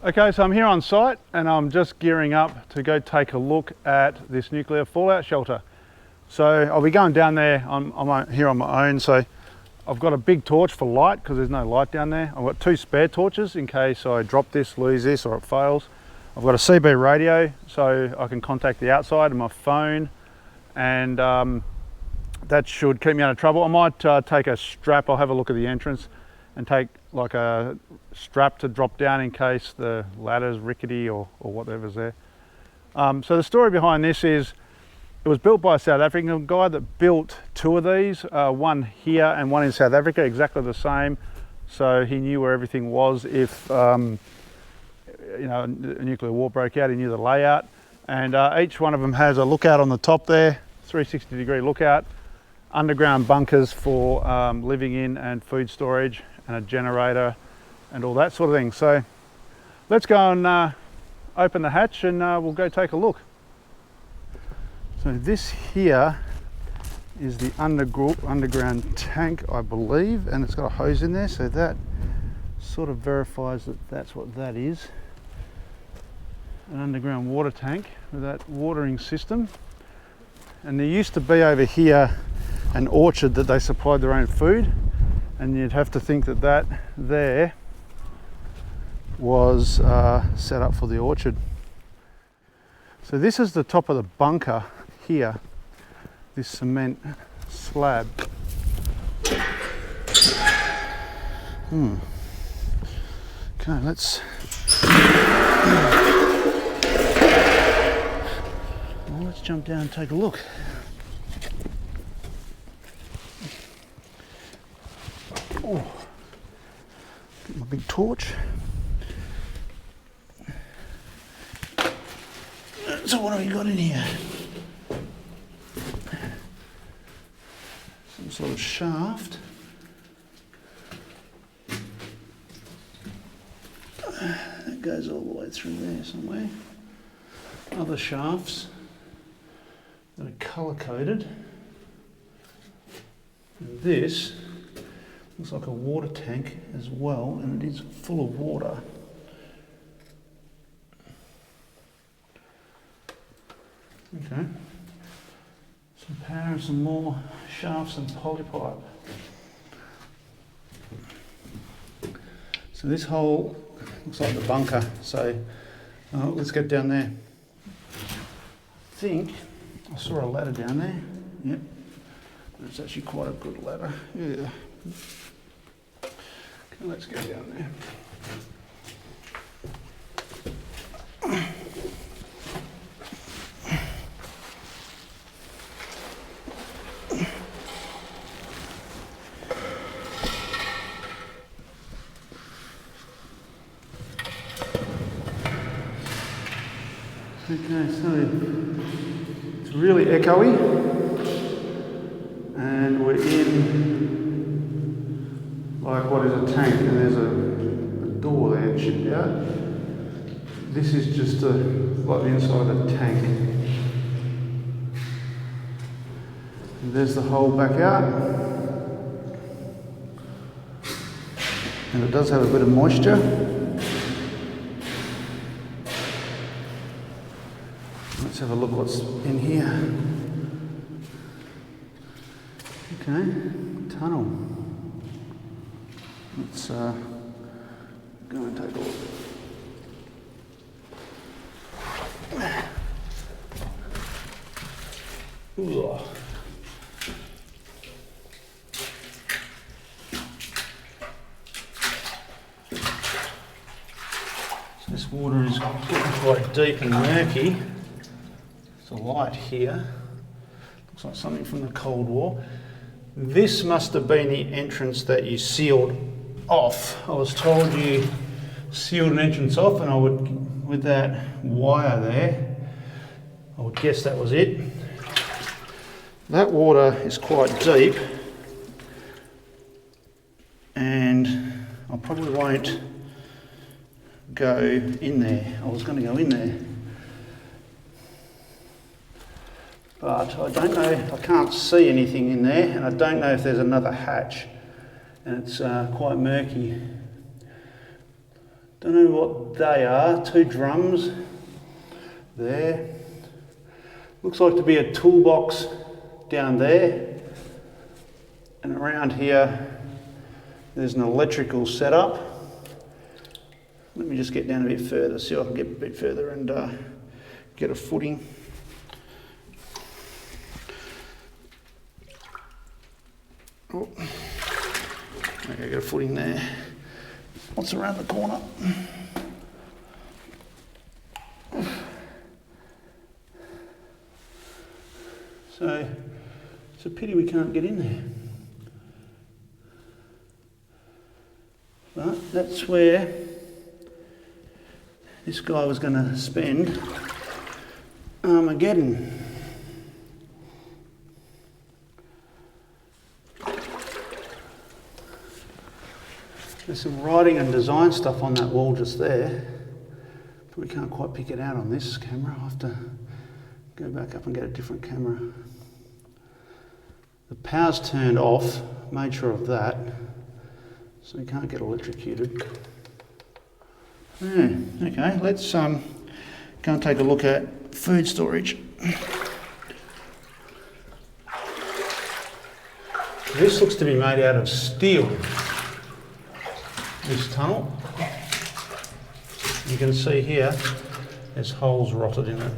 Okay, so I'm here on site and I'm just gearing up to go take a look at this nuclear fallout shelter. So I'll be going down there, I'm here on my own, so I've got a big torch for light because there's no light down there. I've got 2 spare torches in case I drop this, lose this, or it fails. I've got a CB radio so I can contact the outside, and my phone, and that should keep me out of trouble. I might take a strap, I'll have a look at the entrance and take like a strap to drop down in case the ladder's rickety or whatever's there. So the story behind this is, it was built by a South African guy that built 2 of these, one here and one in South Africa, exactly the same. So he knew where everything was if you know, a nuclear war broke out. He knew the layout, and each one of them has a lookout on the top there, 360-degree lookout, underground bunkers for living in and food storage, and a generator and all that sort of thing. So let's go and open the hatch and we'll go take a look. So this here is the underground tank, I believe, and it's got a hose in there, so that sort of verifies that that's what that is. An underground water tank with that watering system. And there used to be over here an orchard that they supplied their own food, and you'd have to think that that there was set up for the orchard. So this is the top of the bunker here, this cement slab. Okay, let's jump down and take a look. Oh, get my big torch. So what have we got in here? Some sort of shaft. That goes all the way through there somewhere. Other shafts that are colour coded. And this looks like a water tank as well, and it is full of water. Okay. Some power and some more shafts and polypipe. So this hole looks like the bunker, so let's get down there. I think I saw a ladder down there. Yep, it's actually quite a good ladder. Yeah. Okay, let's go down there. Okay, so it's really echoey, and we're in like what is a tank, and there's a door there chipped out. This is just like the inside of a tank. And there's the hole back out, and it does have a bit of moisture. Let's have a look what's in here. Okay, tunnel. Let's go and take a look. Ooh. So this water is getting quite deep and murky. There's a light here. Looks like something from the Cold War. This must have been the entrance that you sealed off. I was told you sealed an entrance off, and I would, with that wire there, I would guess that was it. That water is quite deep, and I probably won't go in there. I was going to go in there, but I don't know, I can't see anything in there, and I don't know if there's another hatch, and it's quite murky. Don't know what they are. 2 drums there. Looks like to be a toolbox down there. And around here, there's an electrical setup. Let me just get down a bit further, see if I can get a bit further and get a footing. Oh. Okay, get a footing there. What's around the corner? So, it's a pity we can't get in there. But that's where this guy was going to spend Armageddon. There's some writing and design stuff on that wall just there, but we can't quite pick it out on this camera. I'll have to go back up and get a different camera. The power's turned off, made sure of that, so we can't get electrocuted. Yeah, okay, let's go and take a look at food storage. This looks to be made out of steel, this tunnel. You can see here, there's holes rotted in it.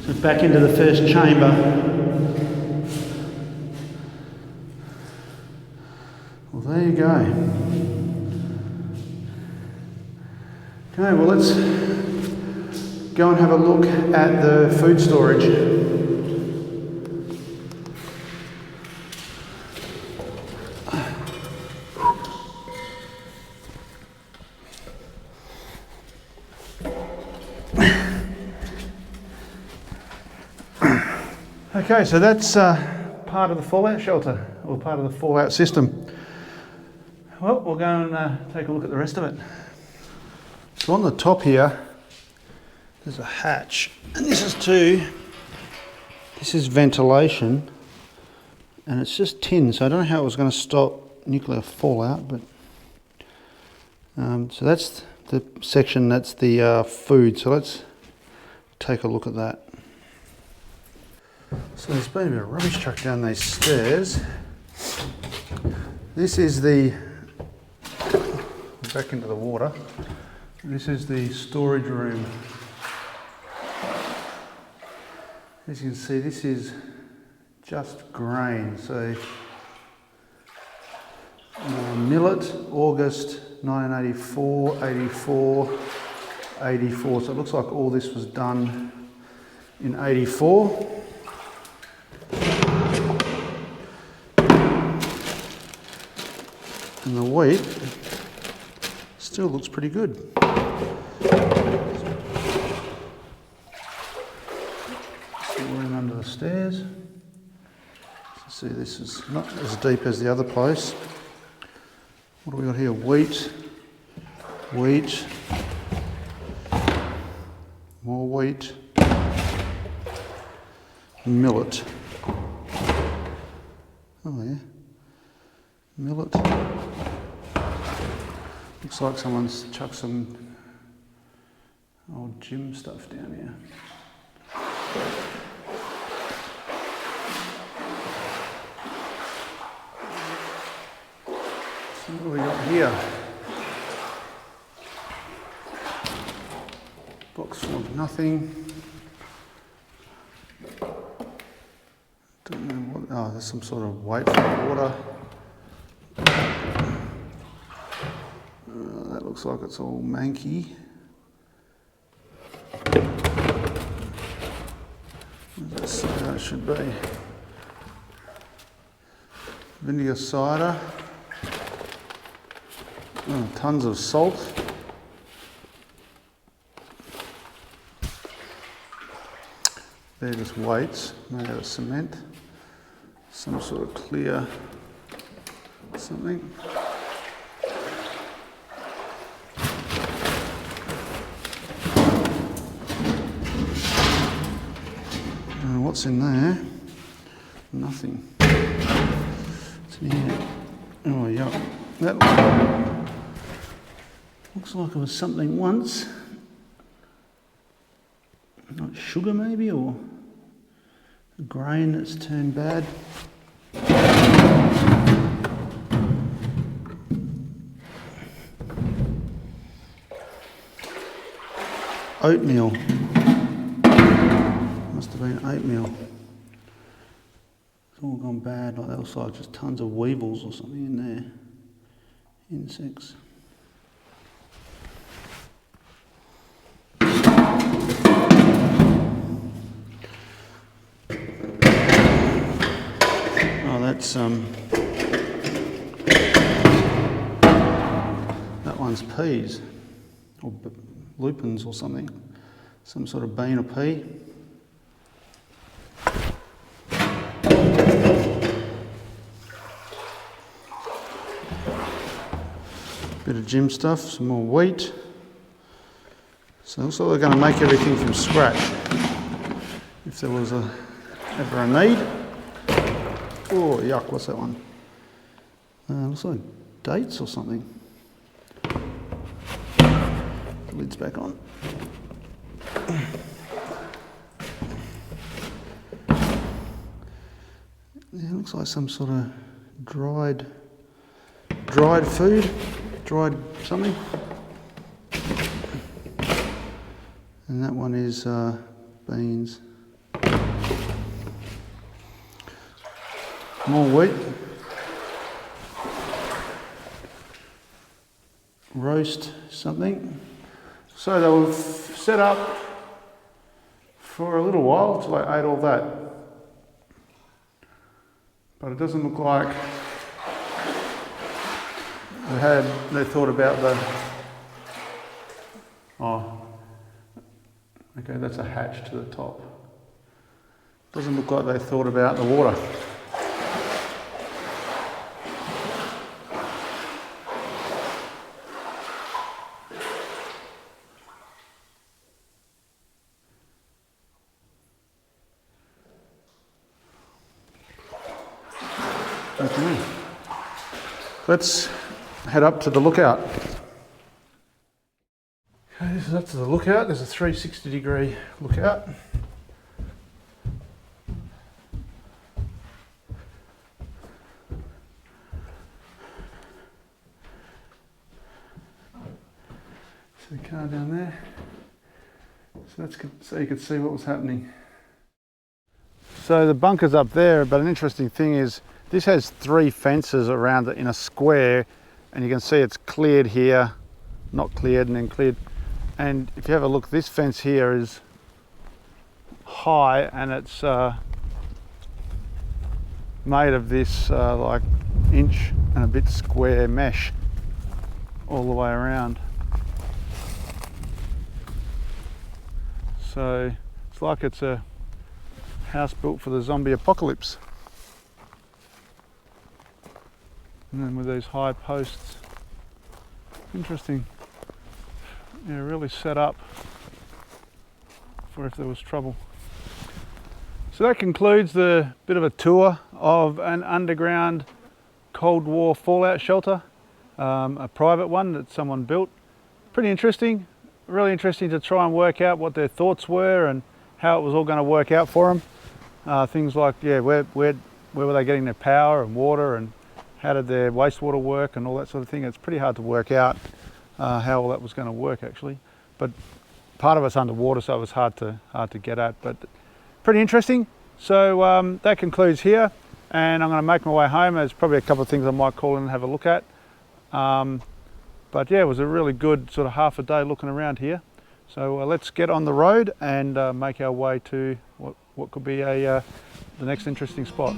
So back into the first chamber. Well, there you go. Okay, well let's go and have a look at the food storage. Okay, so that's part of the fallout shelter, or part of the fallout system. Well, we'll go and take a look at the rest of it. So on the top here, there's a hatch, and this is ventilation, and it's just tin, so I don't know how it was going to stop nuclear fallout, but so that's the section, that's the food, so let's take a look at that. So there's been a bit of rubbish trucked down these stairs. This is back into the water. This is the storage room. As you can see, this is just grain. So millet, August 1984, 84, 84. So it looks like all this was done in 84. And the wheat still looks pretty good. Still room under the stairs. So see, this is not as deep as the other place. What do we got here? Wheat, more wheat, millet. Oh yeah, millet. Looks like someone's chucked some old gym stuff down here. So what do we got here? Box full of nothing. Don't know what, oh, there's some sort of weight for water. That looks like it's all manky. What does that say that should be? Vinegar cider. Oh, tons of salt. They're just weights made out of cement. some sort of clear something. What's in there? Nothing. What's in here? Oh, yeah. That looks like it was something once. Not sugar maybe, or a grain that's turned bad. Oatmeal. Must have been oatmeal. It's all gone bad, like that looks like just tons of weevils or something in there. Insects. Oh, that's that one's peas, or lupins or something. Some sort of bean or pea. Bit of gym stuff, some more wheat. So it looks like they're going to make everything from scratch. If there was ever a need. Oh, yuck, what's that one? Looks like dates or something. The lid's back on. Yeah, it looks like some sort of dried food. Dried something. And that one is beans. More wheat. Roast something. So they were set up for a little while until I ate all that. But it doesn't look like they thought about the, oh, okay, that's a hatch to the top. Doesn't look like they thought about the water. Okay, let's head up to the lookout. Okay, this is up to the lookout. There's a 360-degree lookout. So the car down there. So that's so you could see what was happening. So the bunker's up there, but an interesting thing is this has 3 fences around it in a square, and you can see it's cleared here, not cleared and then cleared. And if you have a look, this fence here is high, and it's made of this like inch and a bit square mesh all the way around. So it's like it's a house built for the zombie apocalypse. And then with these high posts. Interesting. Yeah, really set up for if there was trouble. So that concludes the bit of a tour of an underground Cold War fallout shelter, a private one that someone built. Pretty interesting, really interesting to try and work out what their thoughts were and how it was all going to work out for them. Things like, yeah, where were they getting their power and water, and how did their wastewater work and all that sort of thing. It's pretty hard to work out how all that was going to work actually, but part of it's underwater, so it was hard to get at, but pretty interesting. So that concludes here, and I'm going to make my way home. There's probably a couple of things I might call in and have a look at, but yeah, it was a really good sort of half a day looking around here. So let's get on the road and make our way to what could be the next interesting spot.